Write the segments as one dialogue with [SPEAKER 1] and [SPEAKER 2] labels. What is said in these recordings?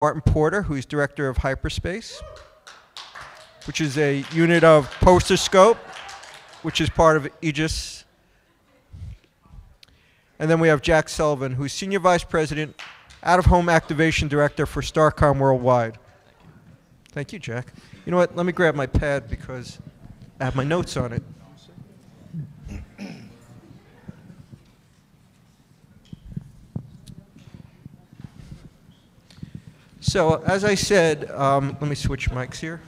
[SPEAKER 1] Martin Porter, who's Director of Hyperspace, which is a unit of Poster Scope, which is part of Aegis. And then we have Jack Sullivan, who's Senior Vice President, Out-of-Home Activation Director for Starcom Worldwide. Thank you, Jack. You know what? Let me grab my pad because I have my notes on it. So, as I said, let me switch mics here.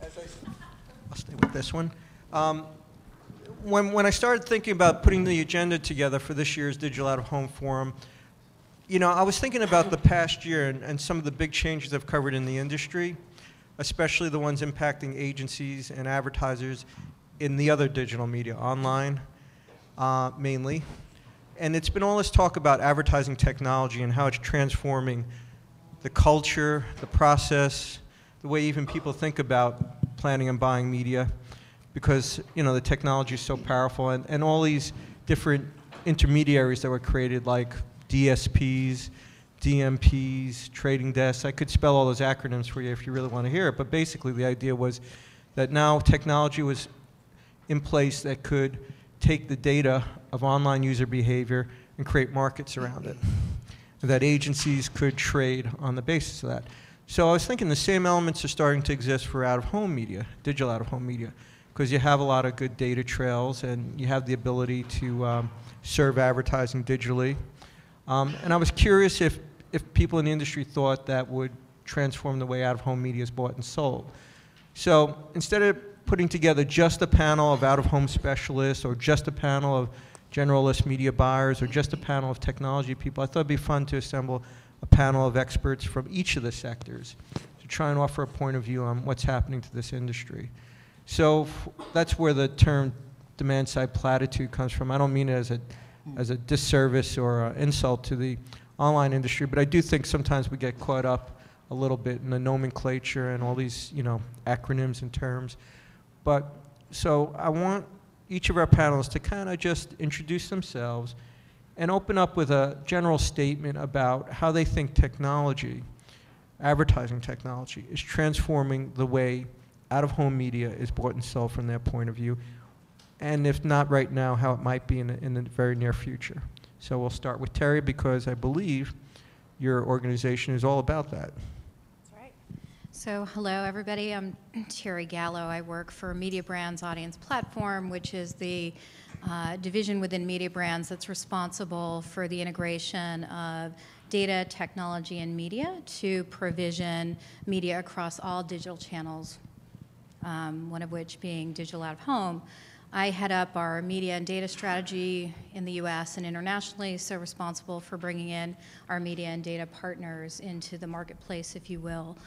[SPEAKER 1] I'll stay with this one. When I started thinking about putting the agenda together for this year's Digital Out-of-Home Forum, you know, I was thinking about the past year and some of the big changes I've covered in the industry, especially the ones impacting agencies and advertisers in the other digital media, online mainly. And it's been all this talk about advertising technology and how it's transforming the culture, the process, the way even people think about planning and buying media, because you know the technology is so powerful, and all these different intermediaries that were created, like DSPs, DMPs, trading desks. I could spell all those acronyms for you if you really want to hear it, but basically the idea was that now technology was in place that could take the data of online user behavior and create markets around it, and that agencies could trade on the basis of that. So I was thinking the same elements are starting to exist for out-of-home media, digital out-of-home media, because you have a lot of good data trails and you have the ability to serve advertising digitally. And I was curious if people in the industry thought that would transform the way out-of-home media is bought and sold. So instead of putting together just a panel of out-of-home specialists or just a panel of generalist media buyers or just a panel of technology people, I thought it'd be fun to assemble a panel of experts from each of the sectors to try and offer a point of view on what's happening to this industry. So that's where the term demand-side platitude comes from. I don't mean it as a disservice or an insult to the online industry, but I do think sometimes we get caught up a little bit in the nomenclature and all these, you know, acronyms and terms. But so I want each of our panelists to kind of just introduce themselves and open up with a general statement about how they think technology, advertising technology, is transforming the way out-of-home media is bought and sold from their point of view, and if not right now, how it might be in the very near future. So we'll start with Terry, because I believe your organization is all about that.
[SPEAKER 2] That's right. So hello, everybody. I'm Terry Gallo. I work for Media Brands Audience Platform, which is the division within Media Brands that's responsible for the integration of data, technology, and media to provision media across all digital channels, one of which being digital out-of-home. I head up our media and data strategy in the US and internationally, so responsible for bringing in our media and data partners into the marketplace, if you will.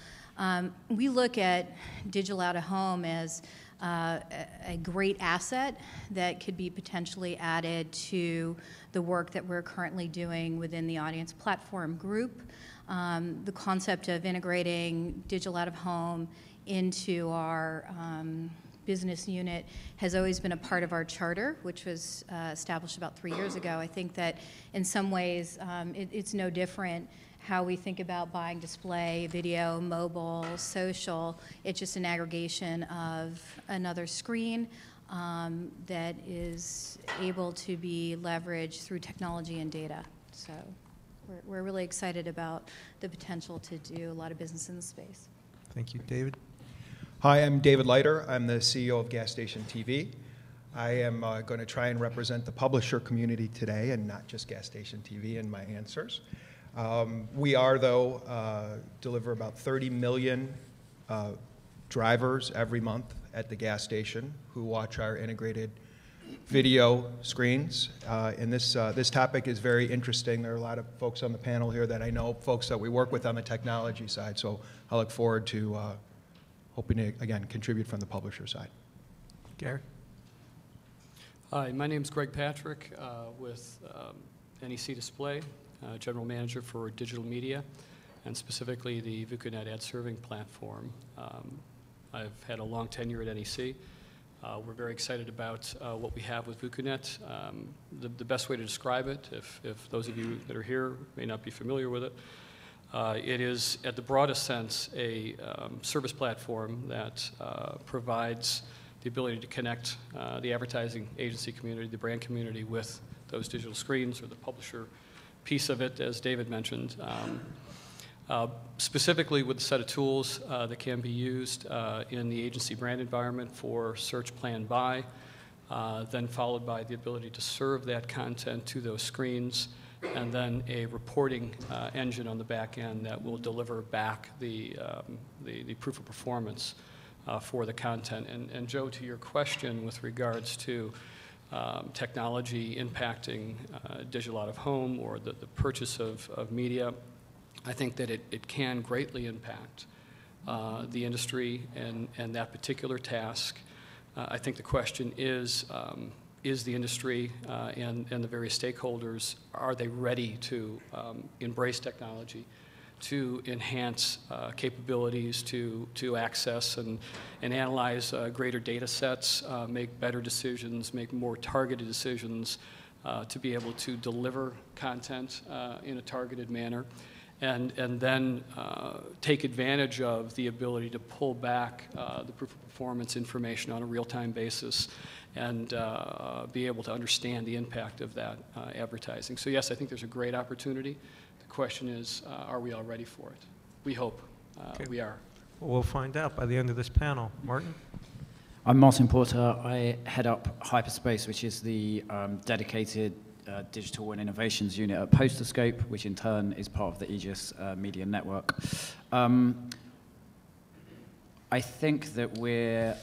[SPEAKER 2] We look at digital out-of-home as a great asset that could be potentially added to the work that we're currently doing within the audience platform group. The concept of integrating digital out-of-home into our business unit has always been a part of our charter, which was established about 3 years ago. I think that in some ways it's no different how we think about buying display, video, mobile, social. It's just an aggregation of another screen that is able to be leveraged through technology and data. So we're really excited about the potential to do a lot of business in the space.
[SPEAKER 1] Thank you. David?
[SPEAKER 3] Hi, I'm David Leiter. I'm the CEO of Gas Station TV. I am going to try and represent the publisher community today and not just Gas Station TV in my answers. We are, though, deliver about 30 million drivers every month at the gas station who watch our integrated video screens. And this topic is very interesting. There are a lot of folks on the panel here that I know, folks that we work with on the technology side, so I look forward to hoping to, again, contribute from the publisher side.
[SPEAKER 1] Gary?
[SPEAKER 4] Hi, my name is Greg Patrick with NEC Display, General Manager for Digital Media, and specifically the VukuNet ad serving platform. I've had a long tenure at NEC. We're very excited about what we have with VukuNet. The best way to describe it, if those of you that are here may not be familiar with it, It is, at the broadest sense, a service platform that provides the ability to connect the advertising agency community, the brand community, with those digital screens, or the publisher piece of it, as David mentioned. Specifically with a set of tools that can be used in the agency brand environment for search, plan, buy, then followed by the ability to serve that content to those screens, and then a reporting engine on the back end that will deliver back the proof of performance for the content. And Joe, to your question with regards to technology impacting digital out-of-home or the purchase of media, I think that it can greatly impact the industry and that particular task. I think the question is the industry and the various stakeholders, are they ready to embrace technology, to enhance capabilities, to access and analyze greater data sets, make better decisions, make more targeted decisions, to be able to deliver content in a targeted manner, and then take advantage of the ability to pull back the proof of performance information on a real-time basis and be able to understand the impact of that advertising. So yes, I think there's a great opportunity. The question is, are we all ready for it? We hope we are.
[SPEAKER 1] Well, we'll find out by the end of this panel. Martin?
[SPEAKER 5] I'm Martin Porter. I head up Hyperspace, which is the dedicated digital and innovations unit at Posterscope, which in turn is part of the Aegis Media Network. I think that we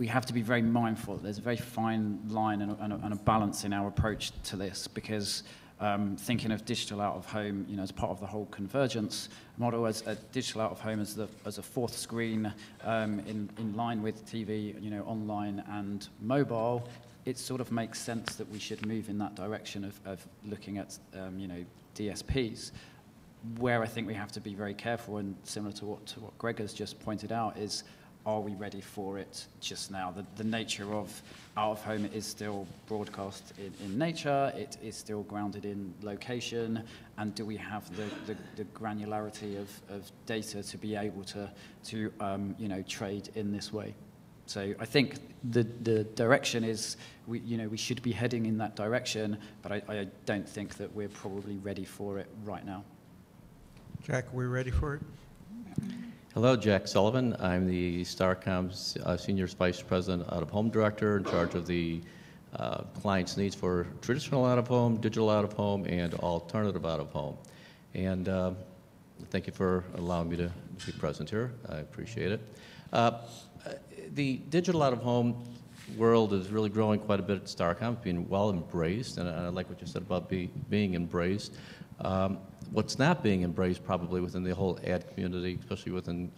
[SPEAKER 5] have to be very mindful. There's a very fine line and a balance in our approach to this, because thinking of digital out-of-home, as part of the whole convergence model, as a digital out-of-home as a fourth screen in line with TV, online and mobile, it sort of makes sense that we should move in that direction of looking at, DSPs. Where I think we have to be very careful, and similar to what Greg has just pointed out, is, are we ready for it just now? The nature of out-of-home is still broadcast in nature, it is still grounded in location, and do we have the granularity of data to be able to trade in this way? So I think the direction is, we should be heading in that direction, but I don't think that we're probably ready for it right now.
[SPEAKER 1] Jack, are we ready for it?
[SPEAKER 6] Hello, Jack Sullivan. I'm the Starcom's Senior Vice President Out-of-Home Director, in charge of the client's needs for traditional out-of-home, digital out-of-home, and alternative out-of-home. And thank you for allowing me to be present here. I appreciate it. The digital out-of-home world is really growing quite a bit at Starcom. It's being well embraced, and I like what you said about being embraced. What's not being embraced probably within the whole ad community, especially within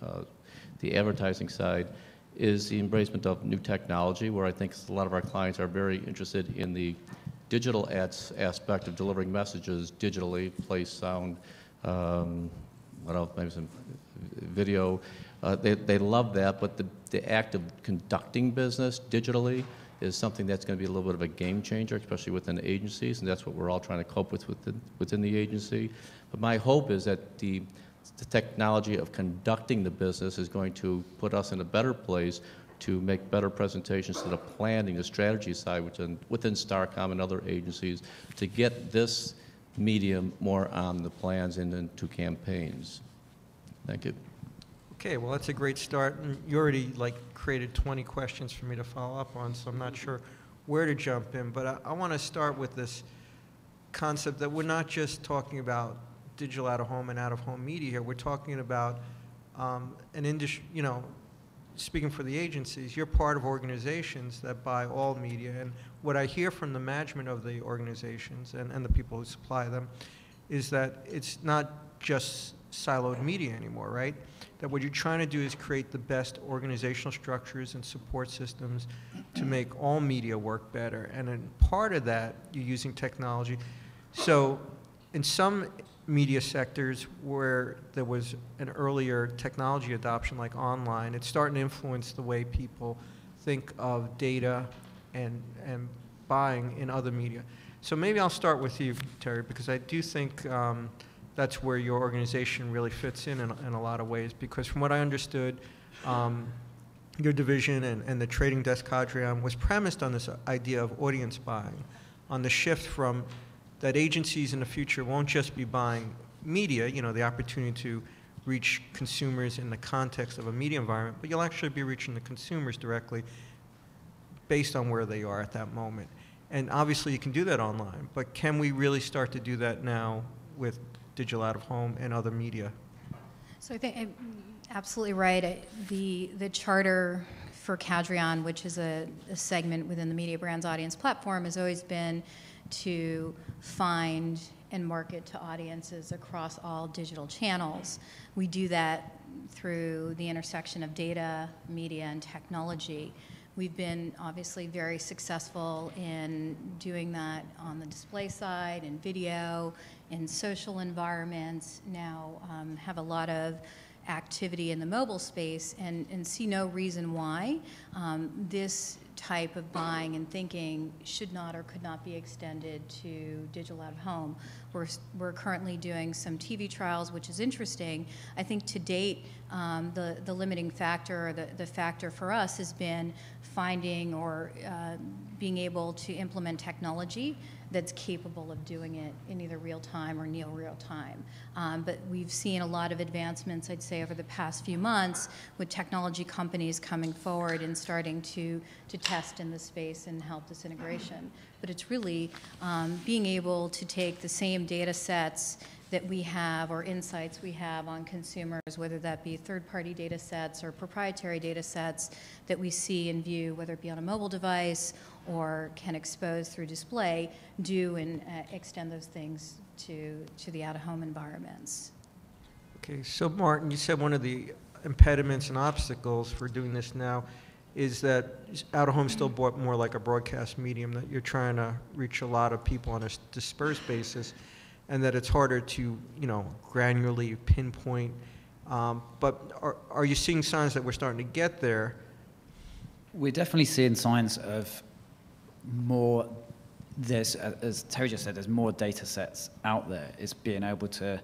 [SPEAKER 6] the advertising side, is the embracement of new technology, where I think a lot of our clients are very interested in the digital ads aspect of delivering messages digitally, place, sound, what else, maybe some video. They love that, but the act of conducting business digitally is something that's going to be a little bit of a game changer, especially within agencies, and that's what we're all trying to cope with within the agency. But my hope is that the technology of conducting the business is going to put us in a better place to make better presentations to the planning, the strategy side within Starcom and other agencies to get this medium more on the plans and into campaigns. Thank you.
[SPEAKER 1] Okay, well, that's a great start. And you already created 20 questions for me to follow up on, so I'm not sure where to jump in. But I want to start with this concept that we're not just talking about digital out-of-home and out-of-home media here. We're talking about an industry, speaking for the agencies, you're part of organizations that buy all media. And what I hear from the management of the organizations and the people who supply them is that it's not just siloed media anymore, right? That what you're trying to do is create the best organizational structures and support systems to make all media work better. And in part of that, you're using technology. So in some media sectors where there was an earlier technology adoption, like online, it's starting to influence the way people think of data and buying in other media. So maybe I'll start with you, Terry, because I do think that's where your organization really fits in a lot of ways, because from what I understood, your division and the trading desk cadre was premised on this idea of audience buying, on the shift from that agencies in the future won't just be buying media, you know, the opportunity to reach consumers in the context of a media environment, but you'll actually be reaching the consumers directly based on where they are at that moment. And obviously you can do that online, but can we really start to do that now with digital out-of-home and other media?
[SPEAKER 2] So I think absolutely right. The charter for Cadreon, which is a segment within the Media Brands Audience Platform, has always been to find and market to audiences across all digital channels. We do that through the intersection of data, media, and technology. We've been obviously very successful in doing that on the display side, in video, in social environments, now have a lot of activity in the mobile space, and see no reason why this type of buying and thinking should not or could not be extended to digital out of home. We're currently doing some TV trials, which is interesting. I think to date, the limiting factor, or the factor for us has been finding or being able to implement technology that's capable of doing it in either real time or near real time. But we've seen a lot of advancements, I'd say, over the past few months with technology companies coming forward and starting to test in the space and help this integration. But it's really being able to take the same data sets that we have or insights we have on consumers, whether that be third-party data sets or proprietary data sets that we see and view, whether it be on a mobile device or can expose through display, do and extend those things to the out-of-home environments.
[SPEAKER 1] Okay, so Martin, you said one of the impediments and obstacles for doing this now is that out-of-home still bought more like a broadcast medium, that you're trying to reach a lot of people on a dispersed basis, and that it's harder to, you know, granularly pinpoint. But are you seeing signs that we're starting to get there?
[SPEAKER 5] We're definitely seeing signs of more, as Terry just said, there's more data sets out there. It's being able to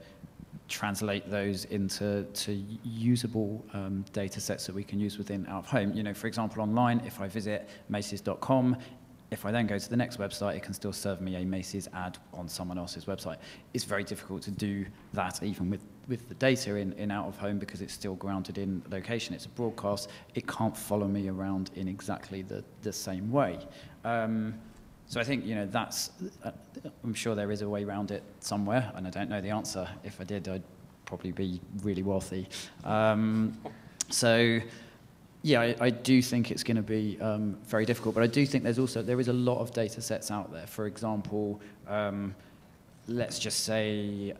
[SPEAKER 5] translate those into usable data sets that we can use within out of home. You know, for example, online, if I visit Macy's.com, if I then go to the next website, it can still serve me a Macy's ad on someone else's website. It's very difficult to do that even with the data in out of home, because it's still grounded in location. It's a broadcast. It can't follow me around in exactly the same way. So I think, you know, that's, I'm sure there is a way around it somewhere, and I don't know the answer. If I did, I'd probably be really wealthy. So yeah, I do think it's going to be very difficult, but I do think there is a lot of data sets out there. For example, let's just say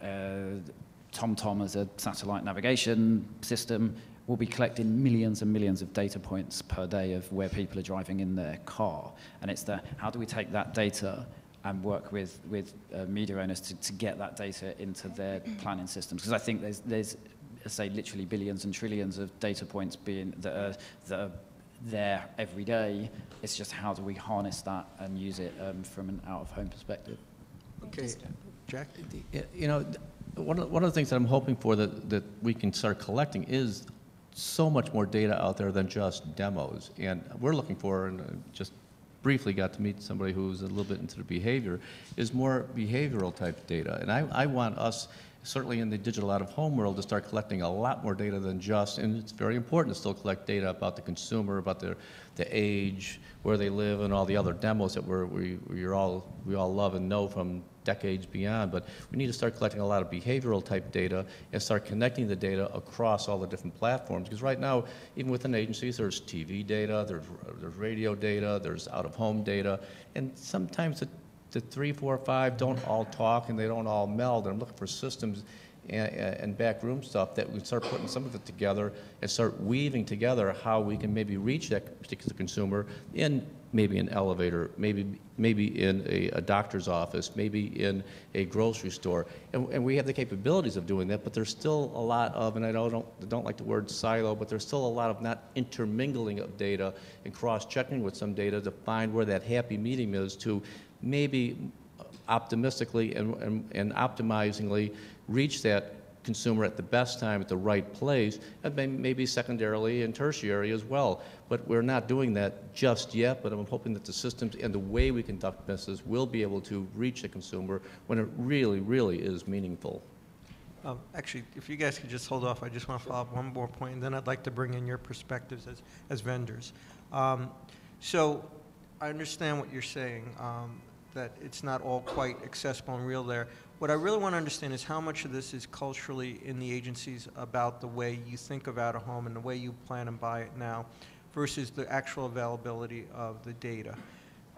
[SPEAKER 5] TomTom as a satellite navigation system will be collecting millions and millions of data points per day of where people are driving in their car. And it's how do we take that data and work with media owners to get that data into their planning systems? Because I think there's say literally billions and trillions of data points that are there every day. It's just how do we harness that and use it from an out-of-home perspective.
[SPEAKER 1] Okay, Jack?
[SPEAKER 6] You know, one of the things that I'm hoping for that we can start collecting is so much more data out there than just demos. And we're looking for, and just briefly got to meet somebody who's a little bit into the behavior, is more behavioral type data. And I want us, certainly in the digital out-of-home world, to start collecting a lot more data than just, and it's very important to still collect data about the consumer, about the age, where they live, and all the other demos that we all love and know from decades beyond. But we need to start collecting a lot of behavioral type data and start connecting the data across all the different platforms. Because right now, even within agencies, there's TV data, there's radio data, there's out-of-home data, and sometimes the 3, 4, 5 don't all talk and they don't all meld. And I'm looking for systems and backroom stuff that we start putting some of it together and start weaving together how we can maybe reach that particular consumer in maybe an elevator, maybe in a doctor's office, maybe in a grocery store. And we have the capabilities of doing that, but there's still a lot of, and I don't like the word silo, but there's still a lot of not intermingling of data and cross-checking with some data to find where that happy medium is to maybe optimistically and optimizingly reach that consumer at the best time at the right place, and maybe secondarily and tertiary as well. But we're not doing that just yet, but I'm hoping that the systems and the way we conduct business will be able to reach the consumer when it really, really is meaningful.
[SPEAKER 1] Actually, if you guys could just hold off, I just want to follow up one more point, and then I'd like to bring in your perspectives as vendors. So I understand what you're saying, that it's not all quite accessible and real there. What I really want to understand is how much of this is culturally in the agencies about the way you think of out-of-home and the way you plan and buy it now versus the actual availability of the data.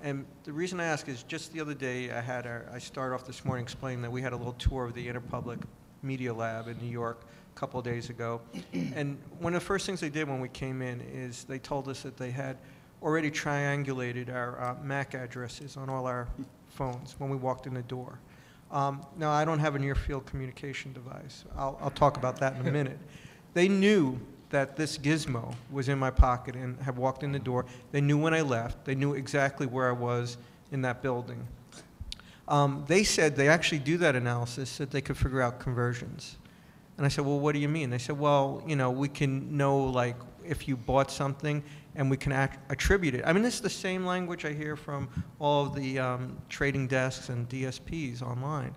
[SPEAKER 1] And the reason I ask is just the other day I started off this morning explaining that we had a little tour of the Interpublic Media Lab in New York a couple of days ago. And one of the first things they did when we came in is they told us that they had already triangulated our MAC addresses on all our phones when we walked in the door. Now, I don't have a near-field communication device. I'll talk about that in a minute. They knew that this gizmo was in my pocket and had walked in the door. They knew when I left. They knew exactly where I was in that building. They said they actually do that analysis so that they could figure out conversions. And I said, well, what do you mean? They said, well, you know, we can know, like, if you bought something, and we can attribute it. I mean, this is the same language I hear from all of the trading desks and DSPs online.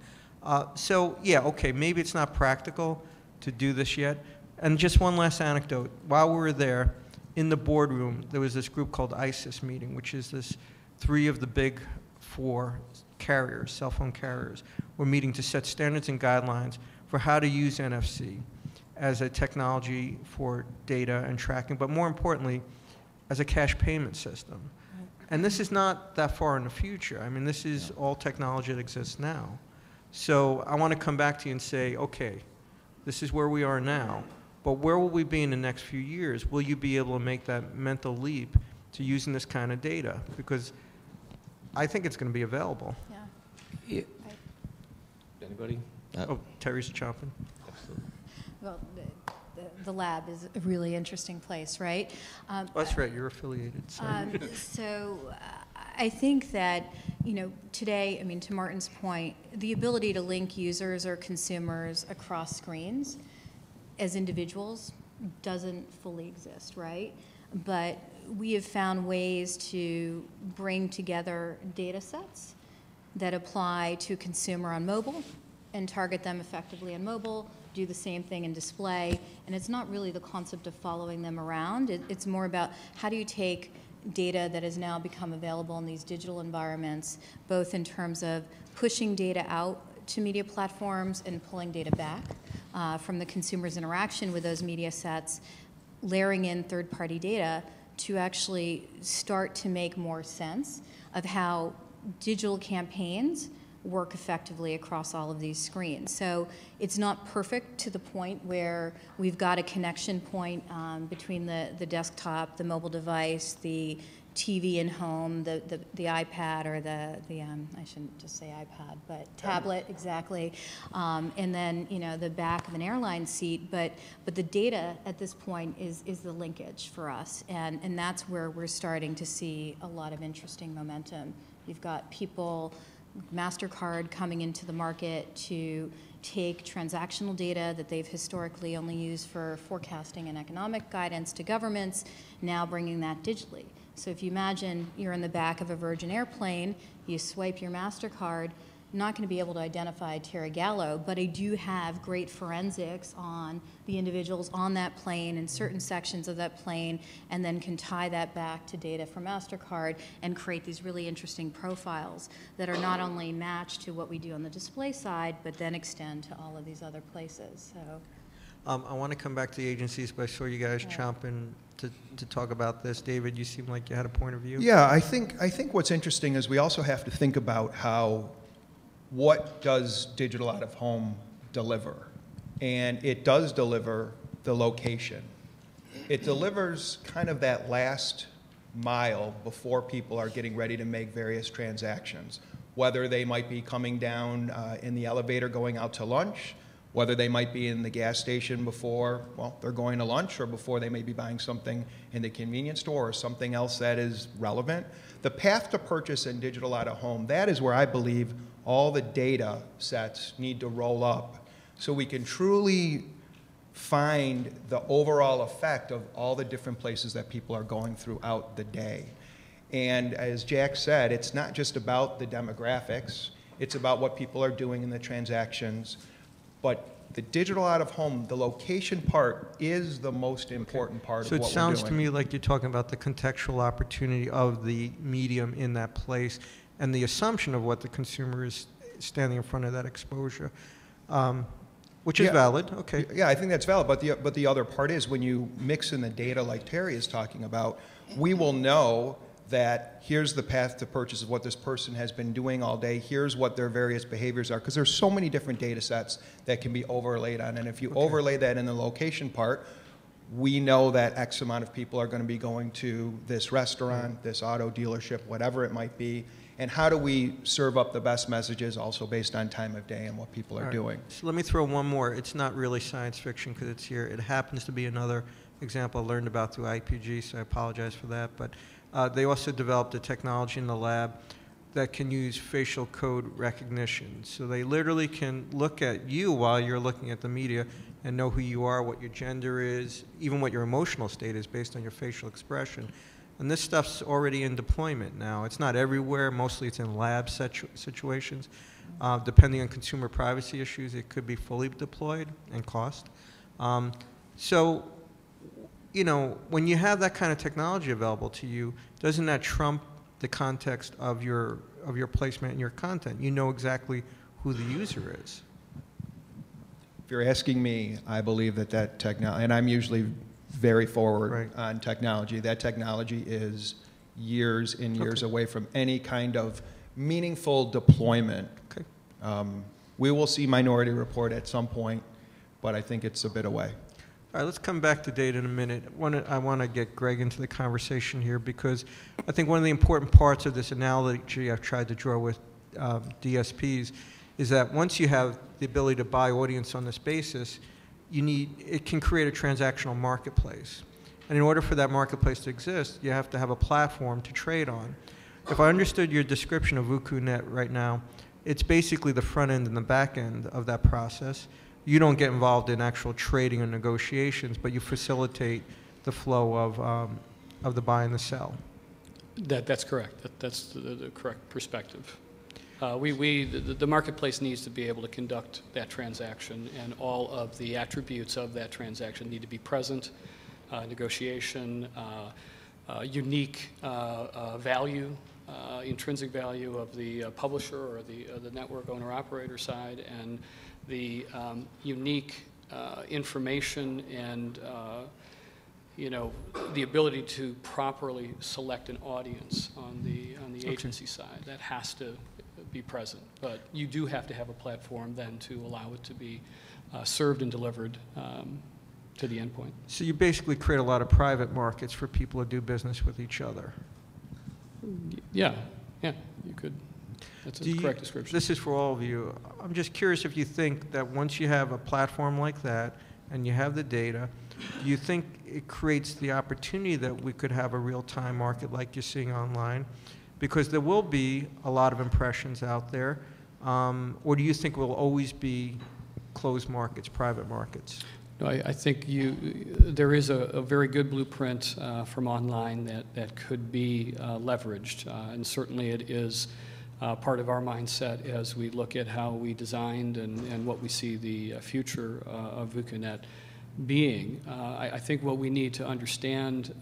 [SPEAKER 1] So, yeah, okay, maybe it's not practical to do this yet. And just one last anecdote. While we were there, in the boardroom, there was this group called ISIS meeting, which is this 3 of the big 4 carriers, cell phone carriers, were meeting to set standards and guidelines for how to use NFC as a technology for data and tracking, but more importantly, as a cash payment system. And this is not that far in the future. I mean, this is all technology that exists now. So I want to come back to you and say, okay, this is where we are now, but where will we be in the next few years? Will you be able to make that mental leap to using this kind of data? Because I think it's going to be available.
[SPEAKER 2] Yeah.
[SPEAKER 6] Anybody?
[SPEAKER 1] Oh, Terry's chomping.
[SPEAKER 6] Absolutely.
[SPEAKER 2] Well, the lab is a really interesting place, right?
[SPEAKER 1] Oh, that's right, you're affiliated.
[SPEAKER 2] So I think that, you know, today, I mean, to Martin's point, the ability to link users or consumers across screens as individuals doesn't fully exist, right? But we have found ways to bring together data sets that apply to a consumer on mobile and target them effectively on mobile, do the same thing in display, and it's not really the concept of following them around. It's more about how do you take data that has now become available in these digital environments, both in terms of pushing data out to media platforms and pulling data back from the consumer's interaction with those media sets, layering in third-party data to actually start to make more sense of how digital campaigns work effectively across all of these screens. So it's not perfect to the point where we've got a connection point between the desktop, the mobile device, the TV in home, the iPad, or the I shouldn't just say iPad, but tablet, exactly, and then, you know, the back of an airline seat. But the data at this point is the linkage for us, and that's where we're starting to see a lot of interesting momentum. You've got people, MasterCard coming into the market to take transactional data that they've historically only used for forecasting and economic guidance to governments, now bringing that digitally. So if you imagine you're in the back of a Virgin airplane, you swipe your MasterCard, not going to be able to identify Terry Gallo, but I do have great forensics on the individuals on that plane and certain sections of that plane, and then can tie that back to data from MasterCard and create these really interesting profiles that are not only matched to what we do on the display side, but then extend to all of these other places. So,
[SPEAKER 1] I want to come back to the agencies, but I saw you guys chomping to talk about this. David, you seem like you had a point of view.
[SPEAKER 3] Yeah, I think what's interesting is we also have to think about what does digital out of home deliver? And it does deliver the location. It delivers kind of that last mile before people are getting ready to make various transactions, whether they might be coming down in the elevator going out to lunch, whether they might be in the gas station before, well, they're going to lunch, or before they may be buying something in the convenience store or something else that is relevant. The path to purchase in digital out of home, that is where I believe all the data sets need to roll up so we can truly find the overall effect of all the different places that people are going throughout the day. And as Jack said, it's not just about the demographics, it's about what people are doing in the transactions, but the digital out-of-home, the location part is the most important part of what we're doing.
[SPEAKER 1] So it sounds to me like you're talking about the contextual opportunity of the medium in that place and the assumption of what the consumer is standing in front of that exposure, which is valid. Okay.
[SPEAKER 3] Yeah, I think that's valid. But the other part is when you mix in the data like Terry is talking about, we will know that here's the path to purchase of what this person has been doing all day. Here's what their various behaviors are, because there's so many different data sets that can be overlaid on. And if you overlay that in the location part, we know that X amount of people are going to be going to this restaurant, this auto dealership, whatever it might be. And how do we serve up the best messages also based on time of day and what people are doing?
[SPEAKER 1] So let me throw one more. It's not really science fiction because it's here. It happens to be another example I learned about through IPG, so I apologize for that. But they also developed a technology in the lab that can use facial code recognition. So they literally can look at you while you're looking at the media and know who you are, what your gender is, even what your emotional state is based on your facial expression. And this stuff's already in deployment now. It's not everywhere. Mostly it's in lab situations. Depending on consumer privacy issues, it could be fully deployed and cost. So, you know, when you have that kind of technology available to you, doesn't that trump the context of your placement and your content? You know exactly who the user is.
[SPEAKER 3] If you're asking me, I believe that technology, and I'm usually very forward on technology, that technology is years and years away from any kind of meaningful deployment. We will see Minority Report at some point, but I think it's a bit away.
[SPEAKER 1] All right, let's come back to data in a minute. I want to get Greg into the conversation here because I think one of the important parts of this analogy I've tried to draw with DSPs is that once you have the ability to buy audience on this basis, it can create a transactional marketplace. And in order for that marketplace to exist, you have to have a platform to trade on. If I understood your description of VukuNet right now, it's basically the front end and the back end of that process. You don't get involved in actual trading or negotiations, but you facilitate the flow of the buy and the sell.
[SPEAKER 4] That's correct. That's the correct perspective. The marketplace needs to be able to conduct that transaction, and all of the attributes of that transaction need to be present. Negotiation, unique value, intrinsic value of the publisher or the network owner-operator side, and the unique information and the ability to properly select an audience on the agency side. That has to be present, but you do have to have a platform then to allow it to be served and delivered to the endpoint.
[SPEAKER 1] So you basically create a lot of private markets for people to do business with each other.
[SPEAKER 4] Yeah, you could. That's a correct description.
[SPEAKER 1] This is for all of you. I'm just curious if you think that once you have a platform like that and you have the data, do you think it creates the opportunity that we could have a real-time market like you're seeing online? Because there will be a lot of impressions out there. Or do you think it will always be closed markets, private markets?
[SPEAKER 4] No, I think there is a very good blueprint from online that could be leveraged, and certainly it is part of our mindset as we look at how we designed and what we see the future of VukuNet being. I think what we need to understand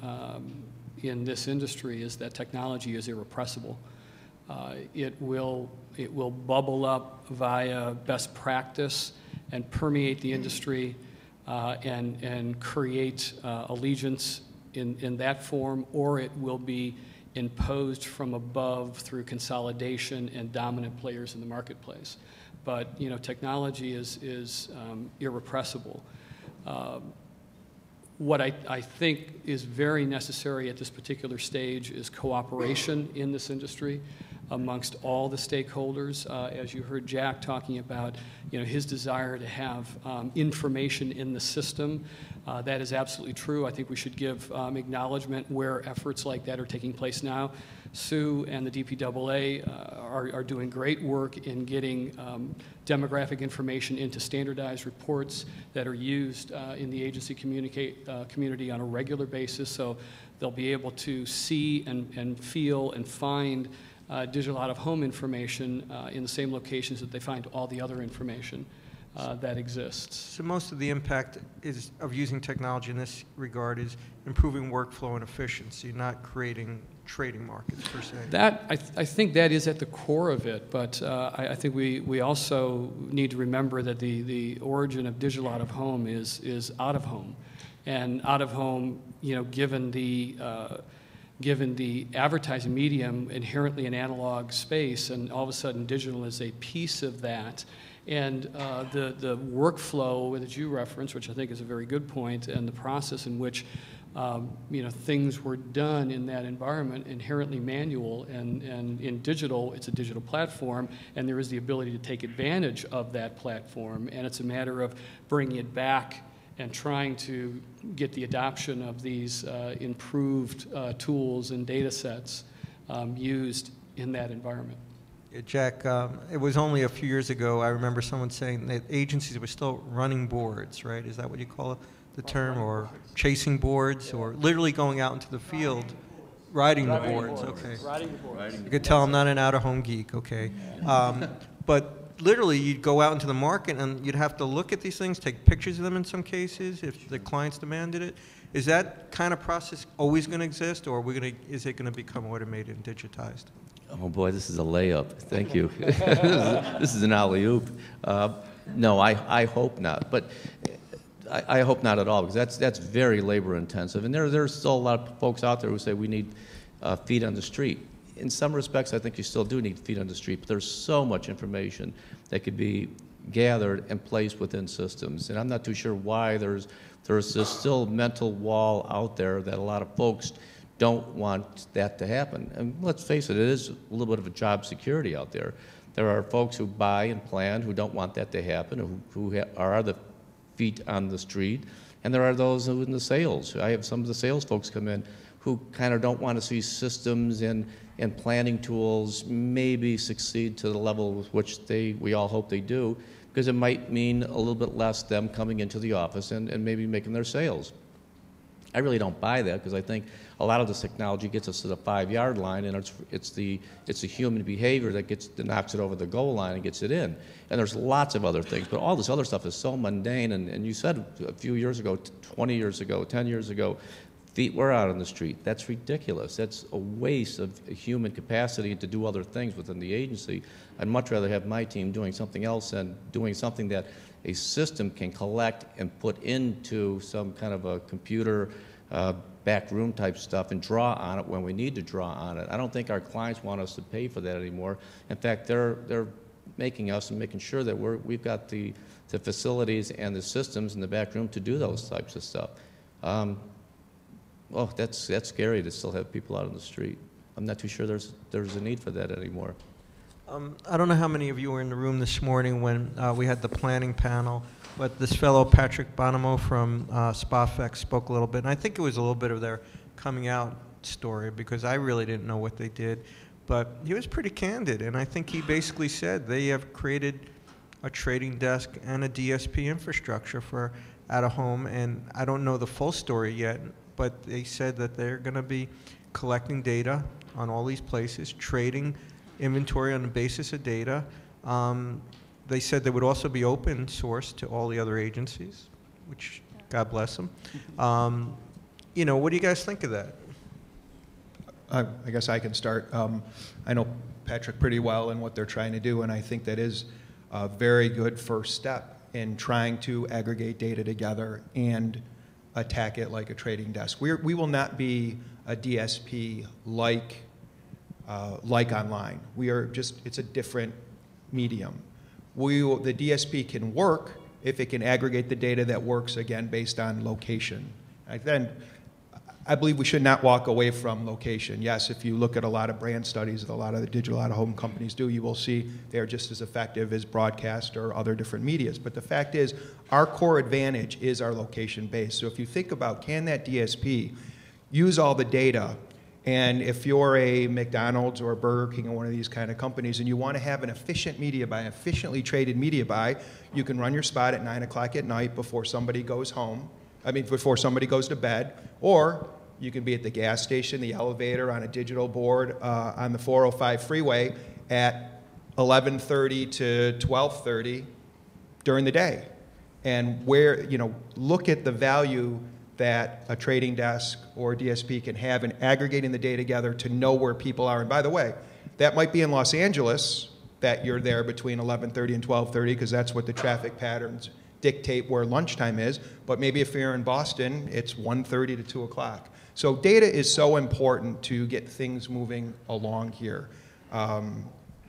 [SPEAKER 4] in this industry is that technology is irrepressible. It will bubble up via best practice and permeate the industry and create allegiance in that form, or it will be imposed from above through consolidation and dominant players in the marketplace. But technology is irrepressible. What I think is very necessary at this particular stage is cooperation in this industry. amongst all the stakeholders. As you heard Jack talking about, his desire to have information in the system, that is absolutely true. I think we should give acknowledgement where efforts like that are taking place now. Sue and the DPAA are doing great work in getting demographic information into standardized reports that are used in the agency community on a regular basis, so they'll be able to see and feel and find digital out-of-home information in the same locations that they find all the other information that exists.
[SPEAKER 1] So most of the impact of using technology in this regard is improving workflow and efficiency, not creating trading markets per se.
[SPEAKER 4] I think that is at the core of it, but I think we also need to remember that the origin of digital out-of-home is out-of-home. And out-of-home, given the advertising medium, inherently an analog space, and all of a sudden digital is a piece of that. And the workflow that you referenced, which I think is a very good point, and the process in which things were done in that environment, inherently manual, and in digital, it's a digital platform, and there is the ability to take advantage of that platform, and it's a matter of bringing it back and trying to get the adoption of these improved tools and data sets used in that environment.
[SPEAKER 1] Jack, it was only a few years ago, I remember someone saying that agencies were still running boards, right? Is that what you call it, the term? Or chasing boards, or literally going out into the field, riding the boards, okay.
[SPEAKER 4] Riding the boards.
[SPEAKER 1] You could tell I'm not an out-of-home geek, okay. But literally, you'd go out into the market and you'd have to look at these things, take pictures of them in some cases if the clients demanded it. Is that kind of process always going to exist, or is it going to become automated and digitized?
[SPEAKER 6] Oh boy, this is a layup. Thank you. This is an alley-oop. No, I hope not. But I hope not at all, because that's very labor-intensive. And there's still a lot of folks out there who say we need feet on the street. In some respects, I think you still do need feet on the street, but there's so much information that could be gathered and placed within systems. And I'm not too sure why there's this still mental wall out there that a lot of folks don't want that to happen. And let's face it, it is a little bit of a job security out there. There are folks who buy and plan who don't want that to happen, who are the feet on the street, and there are those who in the sales. I have some of the sales folks come in who kind of don't want to see systems and planning tools maybe succeed to the level with which we all hope they do, because it might mean a little bit less them coming into the office and maybe making their sales. I really don't buy that, because I think a lot of this technology gets us to the 5-yard line, and it's the human behavior that knocks it over the goal line and gets it in. And there's lots of other things, but all this other stuff is so mundane. And you said a few years ago, 20 years ago, 10 years ago, feet were out on the street. That's ridiculous. That's a waste of human capacity to do other things within the agency. I'd much rather have my team doing something else than doing something that a system can collect and put into some kind of a computer back room type stuff and draw on it when we need to draw on it. I don't think our clients want us to pay for that anymore. In fact, they're making us and making sure that we've got the facilities and the systems in the back room to do those types of stuff. Oh, that's scary to still have people out on the street. I'm not too sure there's a need for that anymore.
[SPEAKER 1] I don't know how many of you were in the room this morning when we had the planning panel, but this fellow, Patrick Bonomo from SPAFEX, spoke a little bit, and I think it was a little bit of their coming out story, because I really didn't know what they did, but he was pretty candid, and I think he basically said they have created a trading desk and a DSP infrastructure for out-of-home, and I don't know the full story yet, but they said that they're going to be collecting data on all these places, trading inventory on the basis of data. They said they would also be open source to all the other agencies, which God bless them. What do you guys think of that?
[SPEAKER 3] I guess I can start. I know Patrick pretty well and what they're trying to do, and I think that is a very good first step in trying to aggregate data together and attack it like a trading desk. We will not be a DSP like online. It's a different medium. The DSP can work if it can aggregate the data that works, again, based on location. Then I believe we should not walk away from location. Yes, if you look at a lot of brand studies that a lot of the digital out-of-home companies do, you will see they are just as effective as broadcast or other different medias. But the fact is, our core advantage is our location base. So if you think about, can that DSP use all the data? And if you're a McDonald's or a Burger King or one of these kind of companies and you want to have an efficient media buy, efficiently traded media buy, you can run your spot at 9 o'clock at night before somebody goes home. Before somebody goes to bed, or you can be at the gas station, the elevator, on a digital board on the 405 freeway at 11:30 to 12:30 during the day. And look at the value that a trading desk or DSP can have in aggregating the data together to know where people are. And by the way, that might be in Los Angeles, that you're there between 11:30 and 12:30, because that's what the traffic patterns dictate where lunchtime is, but maybe if you're in Boston, it's 1:30 to 2 o'clock. So data is so important to get things moving along here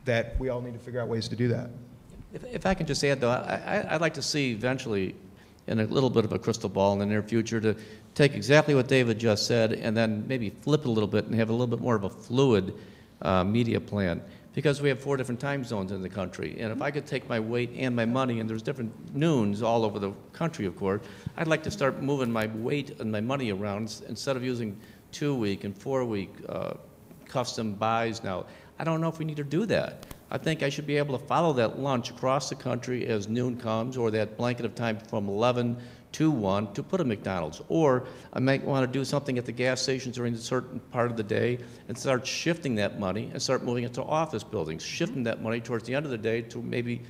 [SPEAKER 3] that we all need to figure out ways to do that.
[SPEAKER 6] If I can just add, though, I'd like to see eventually, in a little bit of a crystal ball in the near future, to take exactly what David just said and then maybe flip it a little bit and have a little bit more of a fluid media plan. Because we have 4 different time zones in the country. And if I could take my weight and my money, and there's different noons all over the country, of course, I'd like to start moving my weight and my money around instead of using 2-week and 4-week custom buys now. I don't know if we need to do that. I think I should be able to follow that lunch across the country as noon comes, or that blanket of time from 11 to 1 to put a McDonald's. Or I might want to do something at the gas stations during a certain part of the day and start shifting that money and start moving it to office buildings, shifting that money towards the end of the day to maybe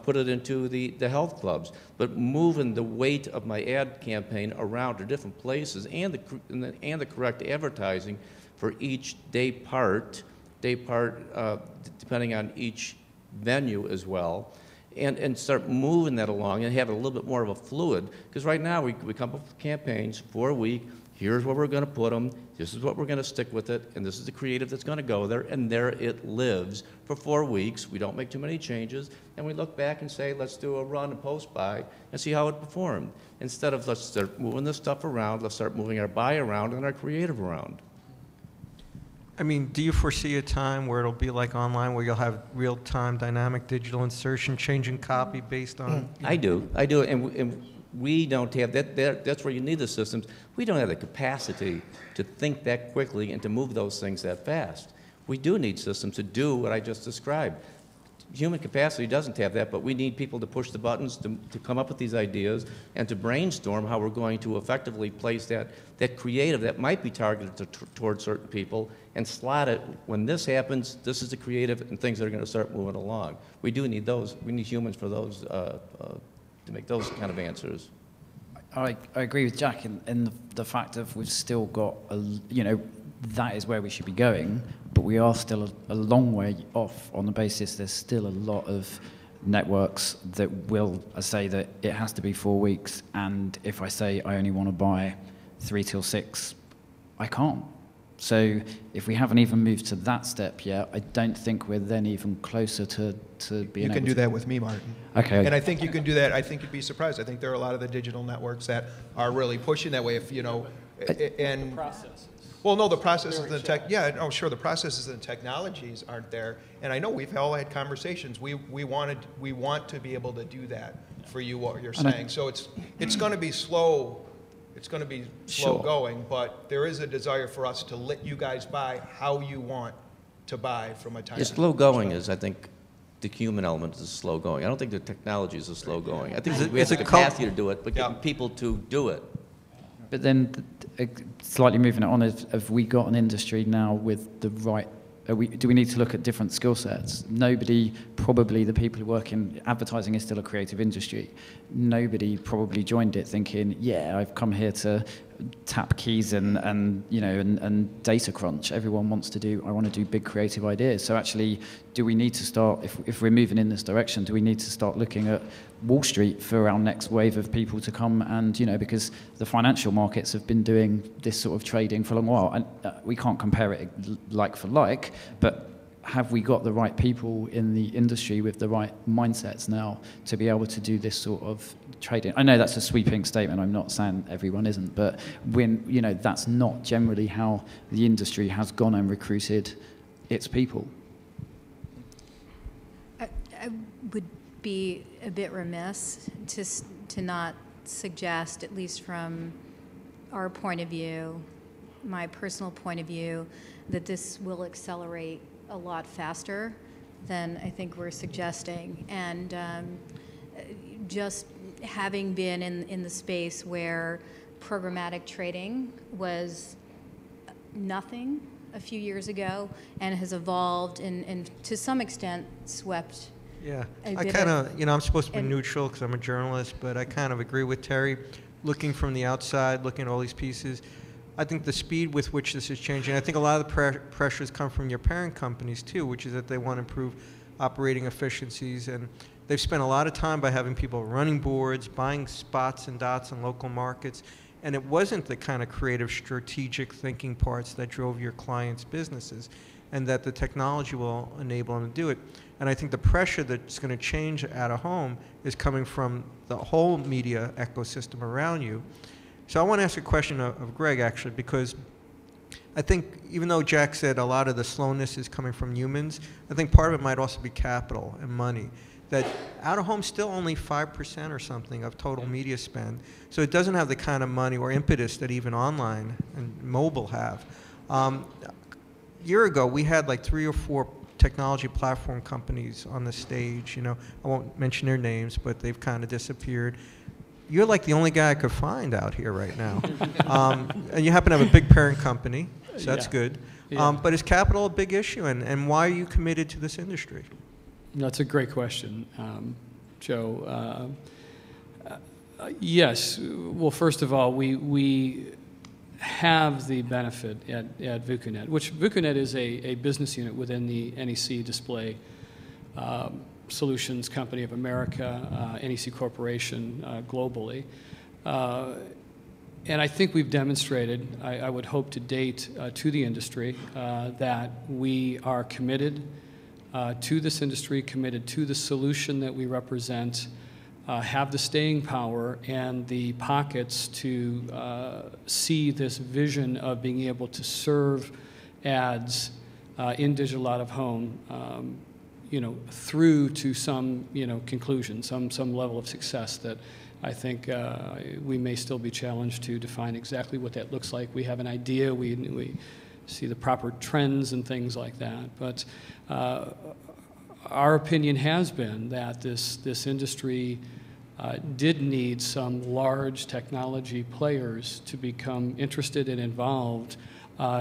[SPEAKER 6] put it into the health clubs. But moving the weight of my ad campaign around to different places and the correct advertising for each day part, depending on each venue as well. And start moving that along and have it a little bit more of a fluid. Because right now we come up with campaigns for a week. Here's where we're going to put them. This is what we're going to stick with it. And this is the creative that's going to go there. And there it lives for 4 weeks. We don't make too many changes. And we look back and say, let's do a run and post buy and see how it performed. Instead of let's start moving this stuff around, let's start moving our buy around and our creative around.
[SPEAKER 1] I mean, do you foresee a time where it'll be like online, where you'll have real-time dynamic digital insertion, changing copy based on?
[SPEAKER 6] I do, and we don't have that. That's where you need the systems. We don't have the capacity to think that quickly and to move those things that fast. We do need systems to do what I just described. Human capacity doesn't have that, but we need people to push the buttons, to come up with these ideas, and to brainstorm how we're going to effectively place that creative that might be targeted towards certain people, and slot it. When this happens, this is the creative, and things are going to start moving along. We do need those. We need humans for those, to make those kind of answers.
[SPEAKER 5] I agree with Jack in the fact that we've still got, that is where we should be going, but we are still a long way off on the basis there's still a lot of networks that will say that it has to be 4 weeks, and if I say I only want to buy 3 till 6, I can't. So if we haven't even moved to that step yet, I don't think we're then even closer to being able to...
[SPEAKER 3] You can do that with me, Martin.
[SPEAKER 5] Okay.
[SPEAKER 3] And I think you can do that. I think you'd be surprised. I think there are a lot of the digital networks that are really pushing that way. If and
[SPEAKER 4] The processes.
[SPEAKER 3] well, no, the processes and the tech. Yeah, oh, sure. The processes and technologies aren't there. And I know we've all had conversations. We want to be able to do that for you. What you're saying. So it's going to be slow. It's going to be slow going, but there is a desire for us to let you guys buy how you want to buy from a time.
[SPEAKER 6] The slow going is, I think, the human element is slow going. I don't think the technology is a slow going. I think we have the capacity to do it, but getting people to do it.
[SPEAKER 5] But then, slightly moving it on, have we got an industry now with the right... do we need to look at different skill sets? Nobody, probably the people who work in advertising is still a creative industry. Nobody probably joined it thinking, yeah, I've come here to tap keys and data crunch. Everyone wants to do, I want to do big creative ideas. So actually, do we need to start, if we're moving in this direction, do we need to start looking at Wall Street for our next wave of people to come and, because the financial markets have been doing this sort of trading for a long while. And we can't compare it like for like, but have we got the right people in the industry with the right mindsets now to be able to do this sort of trading? I know that's a sweeping statement. I'm not saying everyone isn't, but when, you know, that's not generally how the industry has gone and recruited its people.
[SPEAKER 2] I would be a bit remiss to not suggest, at least from our point of view, my personal point of view, that this will accelerate a lot faster than I think we're suggesting. And just having been in the space where programmatic trading was nothing a few years ago and has evolved and to some extent swept.
[SPEAKER 1] Yeah,
[SPEAKER 2] a
[SPEAKER 1] I
[SPEAKER 2] bit
[SPEAKER 1] kind
[SPEAKER 2] of-
[SPEAKER 1] of, you know, I'm supposed to be
[SPEAKER 2] and-
[SPEAKER 1] neutral because I'm a journalist, but I kind of agree with Terry. Looking from the outside, looking at all these pieces, I think the speed with which this is changing, I think a lot of the pressures come from your parent companies too, which is that they want to improve operating efficiencies, and they've spent a lot of time by having people running boards, buying spots and dots in local markets, and it wasn't the kind of creative strategic thinking parts that drove your clients' businesses, and that the technology will enable them to do it. And I think the pressure that's going to change out of home is coming from the whole media ecosystem around you. So I want to ask a question of Greg, actually, because I think even though Jack said a lot of the slowness is coming from humans, I think part of it might also be capital and money. That out of home still only 5% or something of total media spend. So it doesn't have the kind of money or impetus that even online and mobile have. A year ago, we had like 3 or 4 technology platform companies on the stage. You know, I won't mention their names, but they've kind of disappeared. You're like the only guy I could find out here right now. And you happen to have a big parent company, so that's
[SPEAKER 4] Yeah.
[SPEAKER 1] good.
[SPEAKER 4] Yeah.
[SPEAKER 1] But is capital a big issue, and why are you committed to this industry?
[SPEAKER 4] That's a great question, Joe. Yes. Well, first of all, we have the benefit at VukuNet, which VukuNet is a business unit within the NEC Display Solutions Company of America, NEC Corporation globally. And I think we've demonstrated, I would hope to date, to the industry that we are committed to this industry, committed to the solution that we represent, have the staying power and the pockets to see this vision of being able to serve ads in digital out of home, you know, through to some, you know, conclusion, some level of success that I think we may still be challenged to define exactly what that looks like. We have an idea, we see the proper trends and things like that, but our opinion has been that this industry did need some large technology players to become interested and involved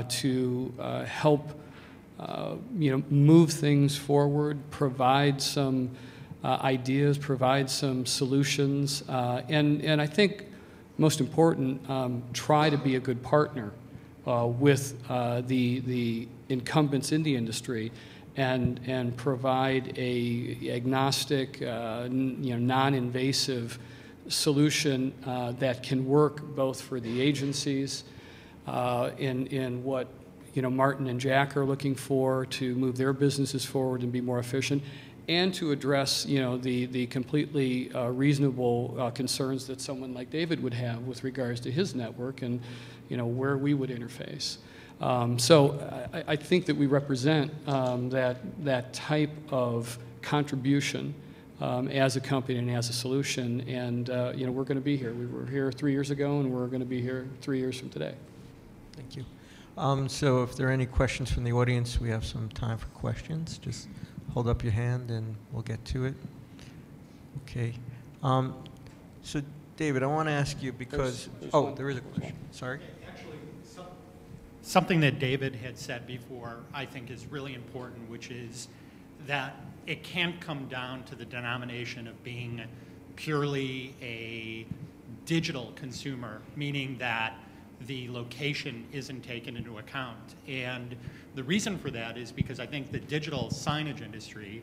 [SPEAKER 4] to help you know, move things forward, provide some ideas, provide some solutions, and I think most important, try to be a good partner with the incumbents in the industry and provide a agnostic, you know, non-invasive solution that can work both for the agencies in what, you know, Martin and Jack are looking for to move their businesses forward and be more efficient, and to address, you know, the completely reasonable concerns that someone like David would have with regards to his network and, you know, where we would interface. So I think that we represent that type of contribution as a company and as a solution, and you know, we're going to be here. We were here 3 years ago, and we're going to be here 3 years from today.
[SPEAKER 1] Thank you. So if there are any questions from the audience, we have some time for questions. Just hold up your hand and we'll get to it. Okay. So David, I want to ask you because, there is a question. Sorry.
[SPEAKER 7] Actually, something that David had said before I think is really important, which is that it can't come down to the denomination of being purely a digital consumer, meaning that the location isn't taken into account. And the reason for that is because I think the digital signage industry,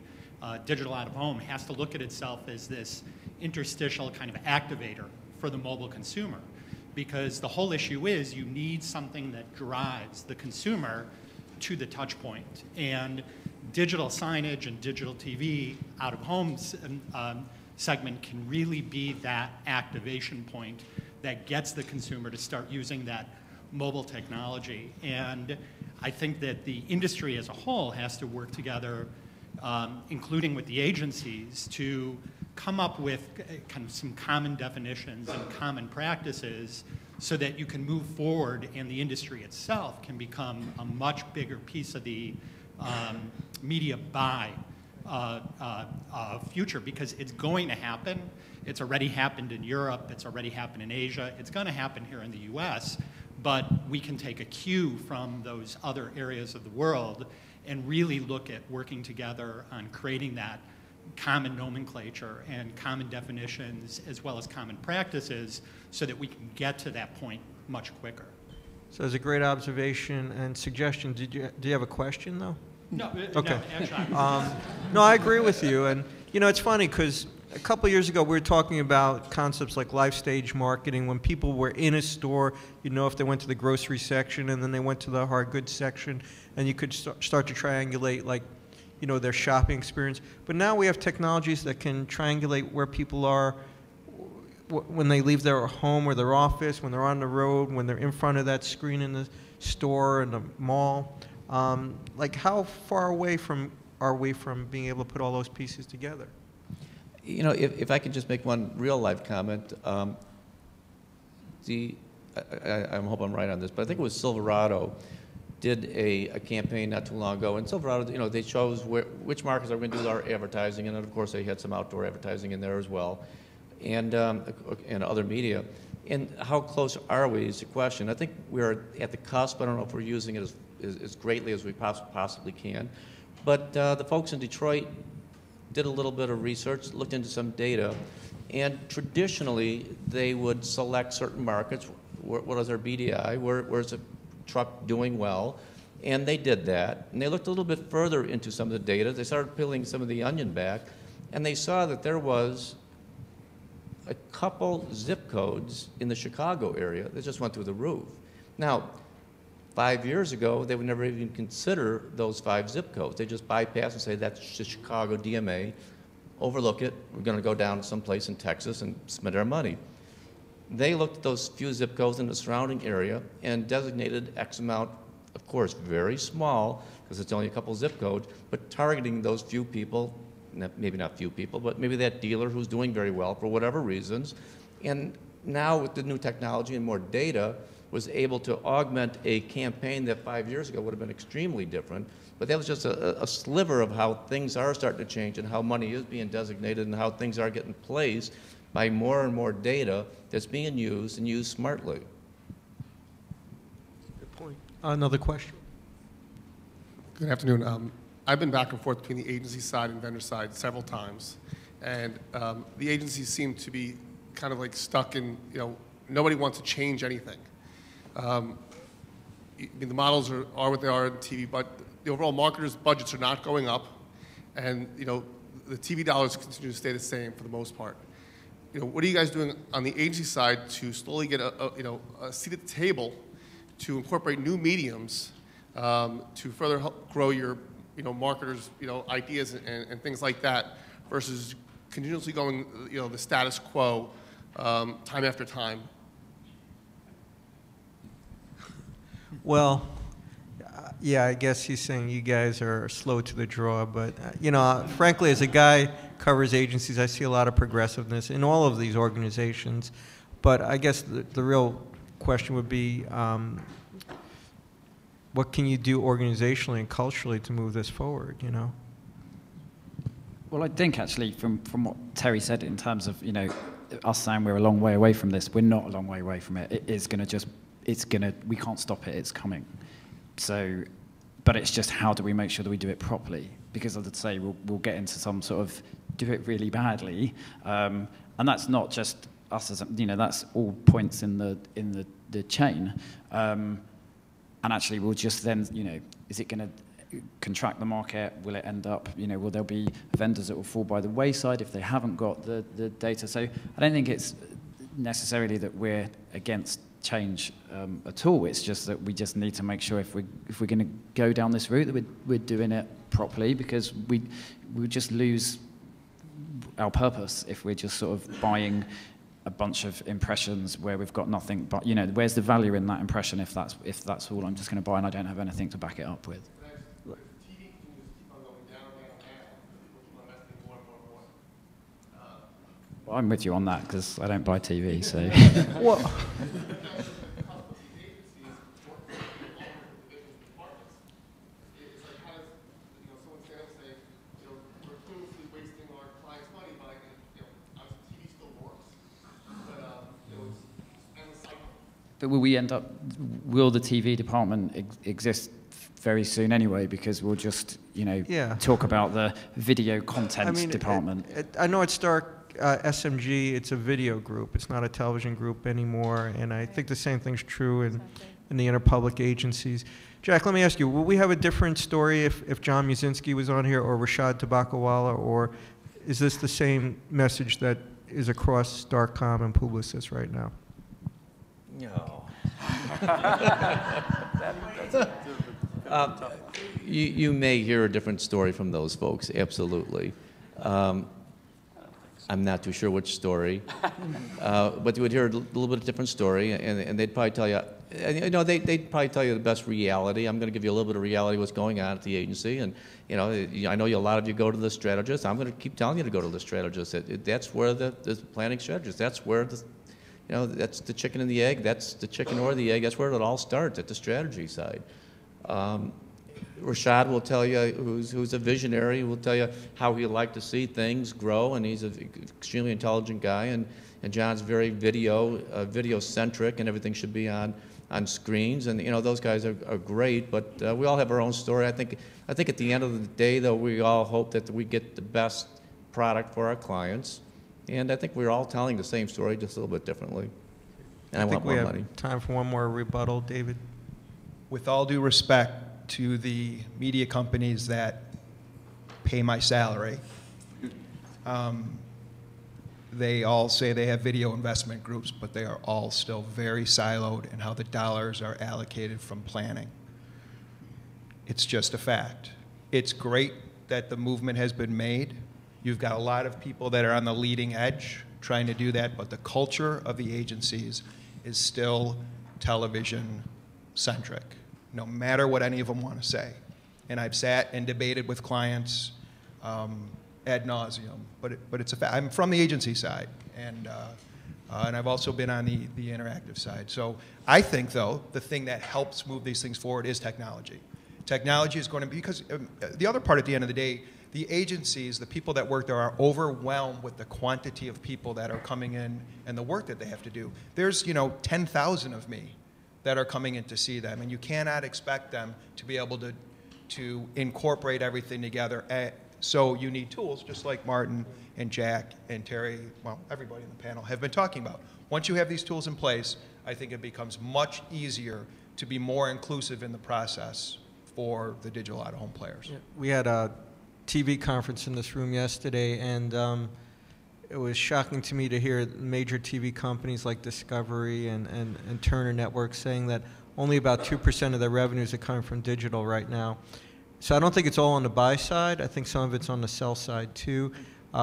[SPEAKER 7] digital out of home, has to look at itself as this interstitial kind of activator for the mobile consumer. Because the whole issue is you need something that drives the consumer to the touch point. And digital signage and digital TV out-of-home segment can really be that activation point that gets the consumer to start using that mobile technology. And I think that the industry as a whole has to work together, including with the agencies, to come up with kind of some common definitions and common practices so that you can move forward and the industry itself can become a much bigger piece of the media buy future, because it's going to happen. It's already happened in Europe. It's already happened in Asia. It's going to happen here in the US, but we can take a cue from those other areas of the world and really look at working together on creating that common nomenclature and common definitions as well as common practices so that we can get to that point much quicker.
[SPEAKER 1] So it's a great observation and suggestion. Do you have a question, though?
[SPEAKER 7] No,
[SPEAKER 1] Okay.
[SPEAKER 7] no, actually.
[SPEAKER 1] No, I agree with you. And, you know, it's funny because a couple years ago we were talking about concepts like live stage marketing. When people were in a store, you know, if they went to the grocery section and then they went to the hard goods section, and you could start to triangulate, like, you know, their shopping experience. But now we have technologies that can triangulate where people are when they leave their home or their office, when they're on the road, when they're in front of that screen in the store and the mall. Like, how far away are we from being able to put all those pieces together?
[SPEAKER 6] You know, if I could just make one real-life comment, I hope I'm right on this, but I think it was Silverado did a campaign not too long ago, and Silverado, you know, they chose which markets are going to do our advertising, and of course they had some outdoor advertising in there as well, and other media. And how close are we is the question. I think we're at the cusp. I don't know if we're using it as greatly as we possibly can, but the folks in Detroit did a little bit of research, looked into some data, and traditionally they would select certain markets. What is our BDI? Where's the truck doing well? And they did that. And they looked a little bit further into some of the data. They started peeling some of the onion back, and they saw that there was a couple zip codes in the Chicago area that just went through the roof. Now, 5 years ago, they would never even consider those 5 zip codes. They just bypass and say, that's the Chicago DMA, overlook it, we're going to go down to someplace in Texas and spend our money. They looked at those few zip codes in the surrounding area and designated X amount, of course, very small, because it's only a couple zip codes, but targeting those few people, maybe not few people, but maybe that dealer who's doing very well for whatever reasons. And now with the new technology and more data, was able to augment a campaign that 5 years ago would have been extremely different. But that was just a sliver of how things are starting to change and how money is being designated and how things are getting placed by more and more data that's being used and used smartly.
[SPEAKER 1] Good point. Another question?
[SPEAKER 8] Good afternoon. I've been back and forth between the agency side and vendor side several times. And the agencies seem to be kind of like stuck in, you know, nobody wants to change anything. I mean, the models are what they are on TV, but the overall marketers' budgets are not going up, and you know the TV dollars continue to stay the same for the most part. You know, what are you guys doing on the agency side to slowly get a seat at the table to incorporate new mediums to further help grow your marketers' ideas and things like that, versus continuously going the status quo time after time?
[SPEAKER 1] Well, yeah, I guess he's saying you guys are slow to the draw, but frankly, as a guy who covers agencies, I see a lot of progressiveness in all of these organizations. But I guess the real question would be, what can you do organizationally and culturally to move this forward?
[SPEAKER 5] Well, I think actually from what Terry said in terms of us saying we're a long way away from this, we're not a long way away from it. It is going to we can't stop it, it's coming. So, but it's just how do we make sure that we do it properly? Because as I'd say, we'll get into some sort of do it really badly, and that's not just us as that's all points in the chain, and actually we'll just then is it going to contract the market? Will it end up will there be vendors that will fall by the wayside if they haven't got the data? So I don't think it's necessarily that we're against change at all. It's just that we just need to make sure if we're going to go down this route that we're doing it properly, because we just lose our purpose if we're just sort of buying a bunch of impressions where we've got nothing. But where's the value in that impression if that's all I'm just going to buy and I don't have anything to back it up with? Well, I'm with you on that because I don't buy TV, so.
[SPEAKER 1] Well,
[SPEAKER 5] But will the TV department exist very soon anyway, because we'll just,
[SPEAKER 1] Yeah.
[SPEAKER 5] talk about the video content department.
[SPEAKER 1] I know it's Stark SMG, it's a video group. It's not a television group anymore, and I think the same thing's true in the interpublic agencies. Jack, let me ask you, will we have a different story if John Musinski was on here or Rashad Tabakawala, or is this the same message that is across Starcom and Publicis right now?
[SPEAKER 6] No. You may hear a different story from those folks, absolutely. I'm not too sure which story, but you would hear a little bit of different story, and they'd probably tell you, they'd probably tell you the best reality. I'm going to give you a little bit of reality of what's going on at the agency, and I know a lot of you go to the strategist. I'm going to keep telling you to go to the strategist. That's where the planning strategist. That's where that's the chicken and the egg. That's the chicken or the egg. That's where it all starts, at the strategy side. Rashad will tell you, who's a visionary, will tell you how he'd like to see things grow, and he's an extremely intelligent guy, and John's very video-centric, and everything should be on screens, and those guys are great, but we all have our own story. I think at the end of the day, though, we all hope that we get the best product for our clients, and I think we're all telling the same story, just a little bit differently. And I want more money.
[SPEAKER 1] I think we have time for one more rebuttal, David.
[SPEAKER 3] With all due respect to the media companies that pay my salary, they all say they have video investment groups, but they are all still very siloed in how the dollars are allocated from planning. It's just a fact. It's great that the movement has been made. You've got a lot of people that are on the leading edge trying to do that, but the culture of the agencies is still television-centric, no matter what any of them want to say. And I've sat and debated with clients ad nauseum, but it's a fact. I'm from the agency side, and I've also been on the interactive side. So I think, though, the thing that helps move these things forward is technology. Technology is going to be, because the other part at the end of the day, the agencies, the people that work there are overwhelmed with the quantity of people that are coming in and the work that they have to do. There's, 10,000 of me that are coming in to see them, and you cannot expect them to be able to incorporate everything together. So you need tools, just like Martin and Jack and Terry, well, everybody in the panel have been talking about. Once you have these tools in place, I think it becomes much easier to be more inclusive in the process for the digital out-of-home players.
[SPEAKER 1] Yeah, we had a TV conference in this room yesterday, and it was shocking to me to hear major TV companies like Discovery and Turner Network saying that only about 2% of their revenues are coming from digital right now. So I don't think it's all on the buy side. I think some of it's on the sell side too,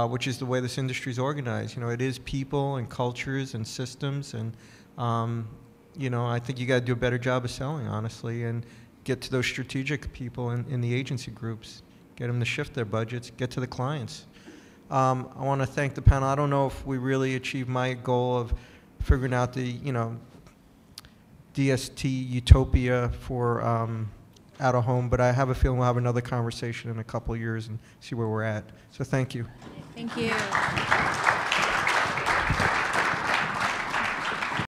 [SPEAKER 1] which is the way this industry is organized. It is people and cultures and systems, and I think you got to do a better job of selling, honestly, and get to those strategic people in the agency groups, get them to shift their budgets, get to the clients. I want to thank the panel. I don't know if we really achieved my goal of figuring out the DST utopia for out of home, but I have a feeling we'll have another conversation in a couple of years and see where we're at. So thank you.
[SPEAKER 2] Thank you.